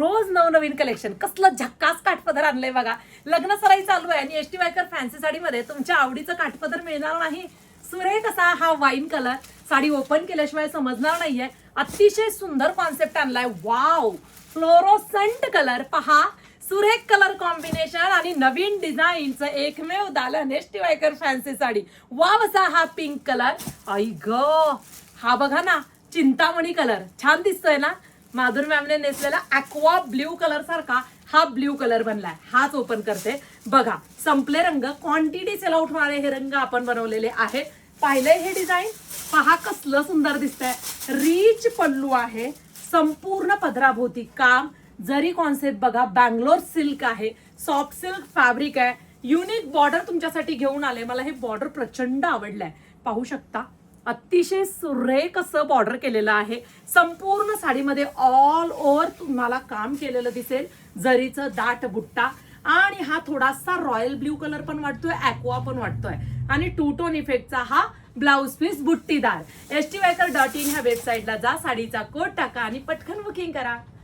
रोज नवनवीन कलेक्शन. कसलं झक्कास काठपदर आणलंय बघा. लग्न सराई चालू आहे आणि एसटी वायकर फॅन्सी साडीमध्ये तुमच्या आवडीचं काठपदर मिळणार नाही. सुरेख असा हा वाईन कलर. साडी ओपन केल्याशिवाय समजणार नाहीये. अतिशय सुंदर कॉन्सेप्ट आणलाय. वाव, फ्लोरोसंट कलर पहा. सुरेख कलर कॉम्बिनेशन आणि नवीन डिझाईनचं एकमेव दालन ST Waikar fancy sari. Wow असा हा पिंक कलर. आई ग, हा बघा ना चिंतामणी कलर. छान दिसतोय ना. माधुरी मॅमने नेसलेला ॲक्वा ब्ल्यू कलर सारखा हा ब्ल्यू कलर बनलाय. हाच ओपन करते बघा. संपले रंग, क्वांटिटी सेल आउट होणारे हे रंग आपण बनवलेले आहेत. पाहिलंय हे डिझाईन पहा कसलं सुंदर दिसतंय. रिच पल्लू आहे. संपूर्ण पदराभोवती काम. जरी कॉन्सेप्ट बघा. बँगलोर सिल्क आहे. सॉफ्ट सिल्क फॅब्रिक आहे. युनिक बॉर्डर तुमच्यासाठी घेऊन आले. मला हे बॉर्डर प्रचंड आवडलंय. पाहू शकता अतिशय सुरेख असं बॉर्डर केलेलं आहे. संपूर्ण साडीमध्ये ऑल ओव्हर तुम्हाला काम केलेलं दिसेल. जरीचं दाट बुट्टा आणि हा थोडासा रॉयल ब्ल्यू कलर पण वाटतोय, ॲक्वा पण वाटतोय आणि टू टोन इफेक्टचा हा ब्लाउज पीस बुट्टीदार. stviker.in ह्या वेबसाईटला जा, साडीचा कोड टाका आणि पटकन बुकिंग करा.